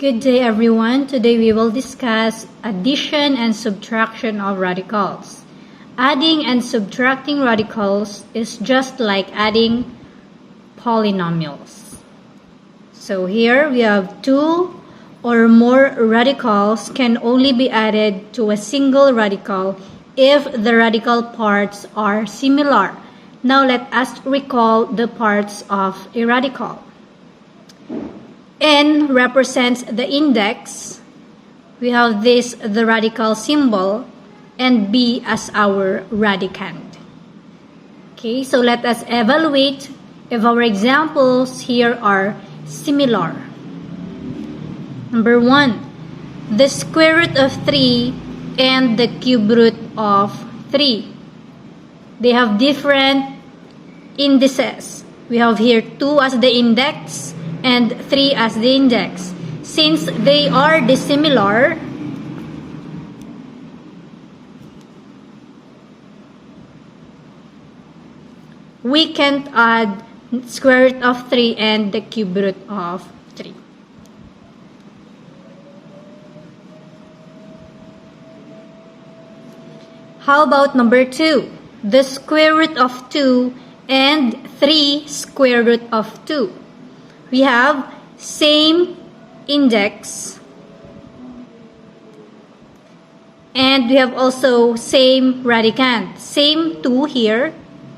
Good day everyone. Today we will discuss addition and subtraction of radicals. Adding and subtracting radicals is just like adding polynomials. So here we have two or more radicals can only be added to a single radical if the radical parts are similar. Now let us recall the parts of a radical. N represents the index. We have this, the radical symbol, and B as our radicand. Okay, so let us evaluate if our examples here are similar. Number 1, the square root of 3 and the cube root of 3. They have different indices. We have here 2 as the index and 3 as the index. Since they are dissimilar, we can't add square root of 3 and the cube root of 3. How about number 2? The square root of 2 and 3 square root of 2. We have same index and we have also same radicand. Same 2 here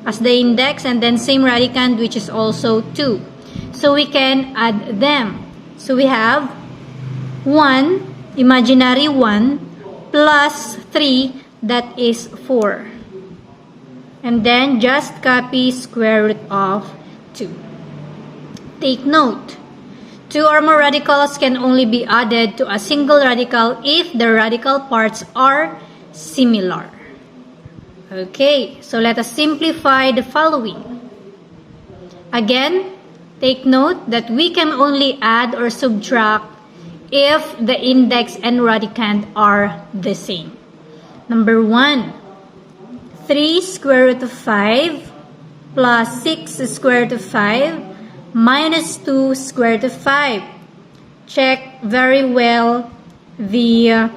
as the index and then same radicand, which is also 2. So we can add them. So we have 1, imaginary 1, plus 3, that is 4. And then just copy square root of 2. Take note, 2 or more radicals can only be added to a single radical if the radical parts are similar. Okay, so let us simplify the following. Again, take note that we can only add or subtract if the index and radicand are the same. Number 1, 3 square root of 5 plus 6 square root of 5 minus 2 square root of 5. Check very well the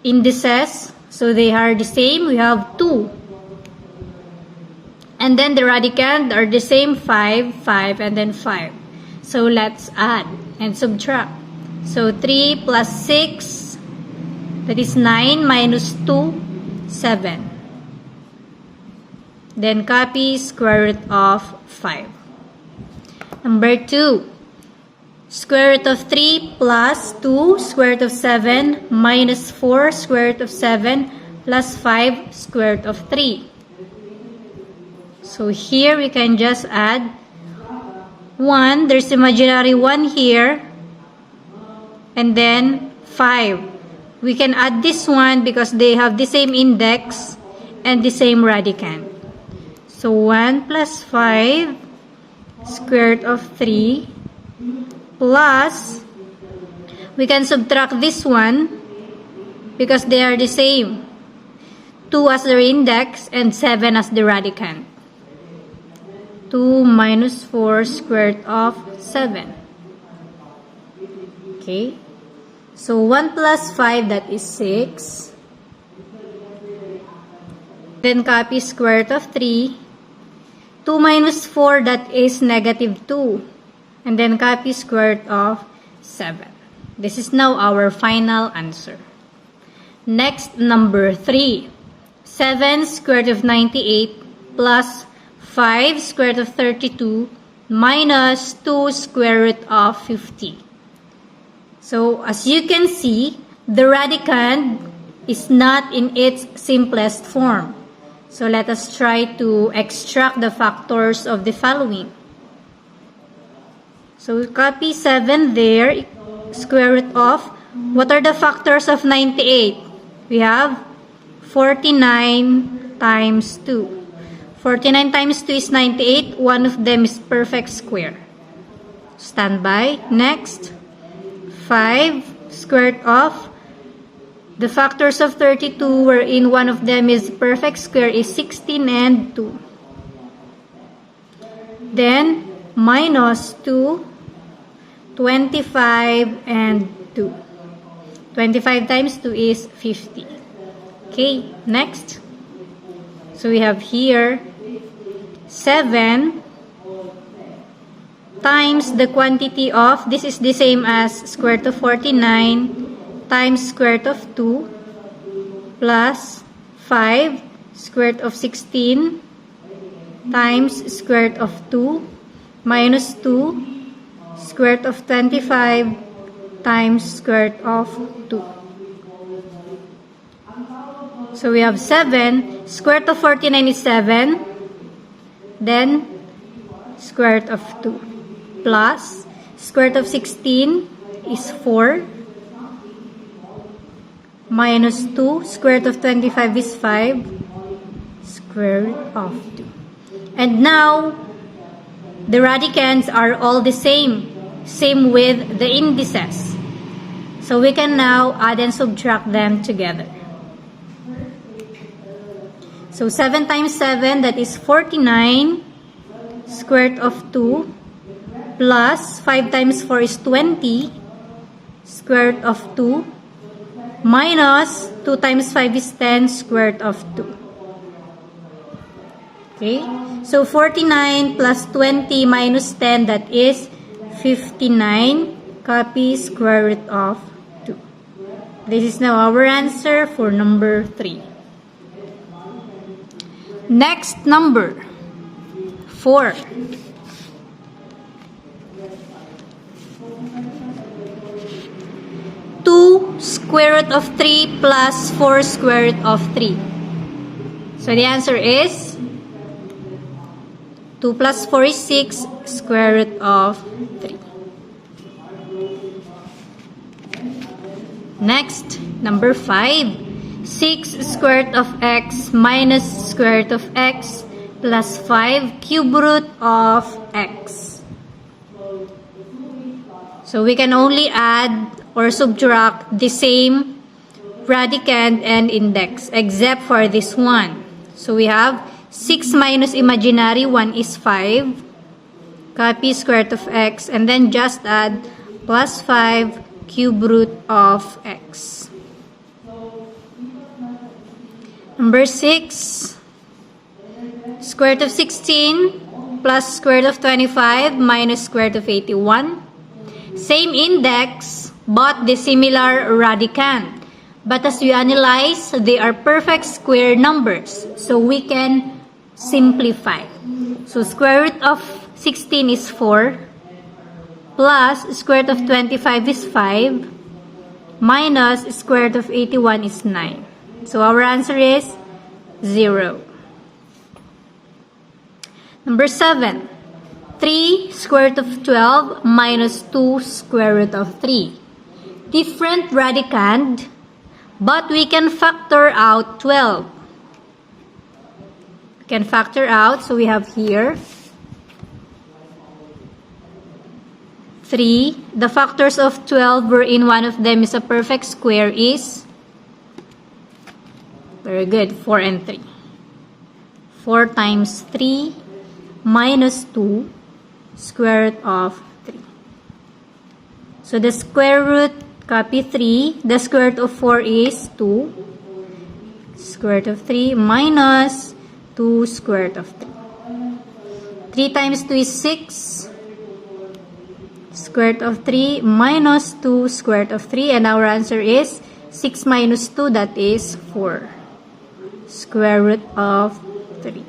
indices. So they are the same. We have 2. And then the radicand are the same, 5, 5, and then 5. So let's add and subtract. So 3 plus 6, that is 9, minus 2, 7. Then copy square root of 5. Number 2, square root of 3 plus 2 square root of 7 minus 4 square root of 7 plus 5 square root of 3. So here we can just add 1, there's imaginary 1 here, and then 5. We can add this one because they have the same index and the same radicand. So 1 plus 5 square root of 3 plus, we can subtract this one because they are the same, 2 as the index and 7 as the radicand. 2 minus 4 square root of 7. Okay, so 1 plus 5, that is 6. Then copy square root of 3. 2 minus 4, that is negative 2. And then copy square root of 7. This is now our final answer. Next, number 3. 7 square root of 98 plus 5 square root of 32 minus 2 square root of 50. So, as you can see, the radicand is not in its simplest form. So let us try to extract the factors of the following. So copy 7 there, square root of, what are the factors of 98? We have 49 times 2. 49 times 2 is 98, one of them is perfect square. Stand by. Next, 5 square root of, the factors of 32 wherein one of them is perfect square is 16 and 2. Then minus 2 25 and 2. 25 times 2 is 50. Okay, next. So we have here 7 times the quantity of, this is the same as square root of 49 times square root of 2 plus 5 square root of 16 times square root of 2 minus 2 square root of 25 times square root of 2. So we have 7. Square root of 49 is 7. Then square root of 2 plus square root of 16 is 4 minus 2 square root of 25 is 5 square root of 2. And now the radicands are all the same with the indices. So we can now add and subtract them together. So 7 times 7, that is 49 square root of 2 plus 5 times 4 is 20 square root of 2 minus 2 times 5 is 10 square root of 2. Okay, so 49 plus 20 minus 10, that is 59. Copy square root of 2. This is now our answer for number 3. Next number 4. Square root of 3 plus 4 square root of 3. So the answer is 2 plus 4 is 6 square root of 3. Next, number 5. 6 square root of x minus square root of x plus 5 cube root of x. So we can only add or subtract the same radicand and index except for this one. So we have 6 minus imaginary 1 is 5. Copy square root of x and then just add plus 5 cube root of x. Number 6. Square root of 16 plus square root of 25 minus square root of 81. Same index but the similar radicand. But as we analyze, they are perfect square numbers. So we can simplify. So square root of 16 is 4 plus square root of 25 is 5 minus square root of 81 is 9. So our answer is 0. Number 7. 3 square root of 12 minus 2 square root of 3. Different radicand, but we can factor out 12. We can factor out, so we have here 3. The factors of 12 wherein one of them is a perfect square is, very good, 4 and 3. 4 times 3 minus 2 square root of 3. So the square root, copy 3. The square root of 4 is 2. Square root of 3 minus 2 square root of 3. 3 times 2 is 6. Square root of 3 minus 2 square root of 3. And our answer is 6 minus 2, that is 4. Square root of 3.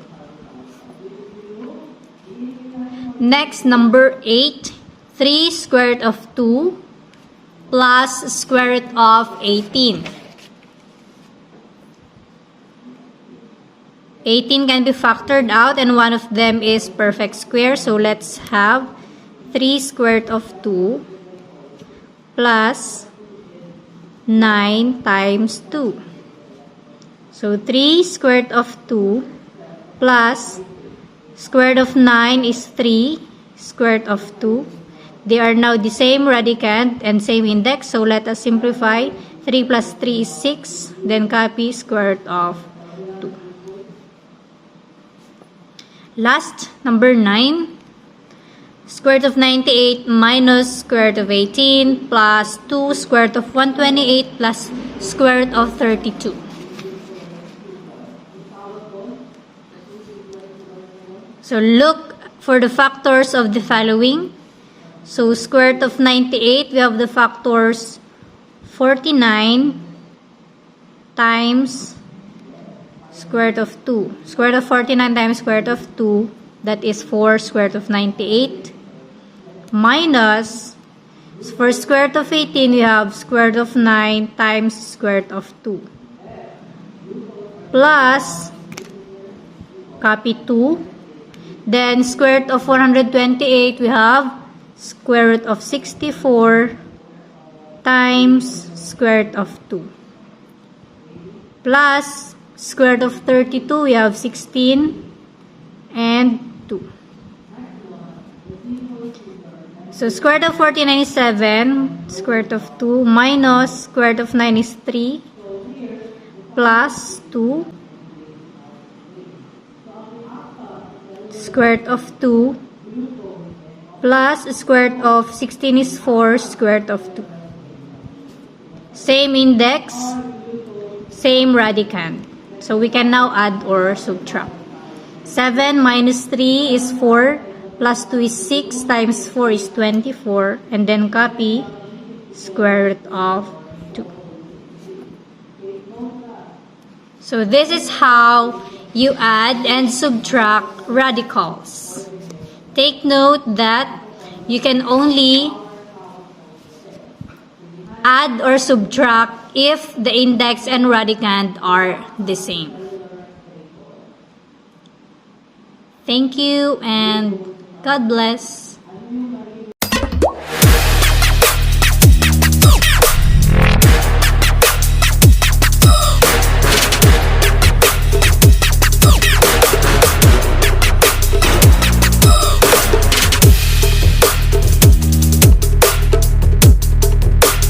Next, number 8. 3 square root of 2 plus square root of 18. 18 can be factored out and one of them is perfect square. So let's have 3 square root of 2 plus 9 times 2. So 3 square root of 2 plus square root of 9 is 3 square root of 2. They are now the same radicand and same index. So let us simplify. 3 plus 3 is 6. Then copy square root of 2. Last, number 9. Square root of 98 minus square root of 18 plus 2 square root of 128 plus square root of 32. So look for the factors of the following. So square root of 98, we have the factors 49 times square root of 2. Square root of 49 times square root of 2, that is 4 square root of 98. Minus, for square root of 18, we have square root of 9 times square root of 2. Plus, copy 2. Then, square root of 428, we have square root of 64 times square root of 2. Plus, square root of 32, we have 16 and 2. So, square root of 49 is 7, square root of 2, minus square root of 9 is 3, plus 2, square root of 2, plus square root of 16 is 4, square root of 2. Same index, same radicand. So, we can now add or subtract. 7 minus 3 is 4, plus 2 is 6, times 4 is 24, and then copy square root of 2. So this is how you add and subtract radicals. Take note that you can only add or subtract if the index and radicand are the same. Thank you and God bless.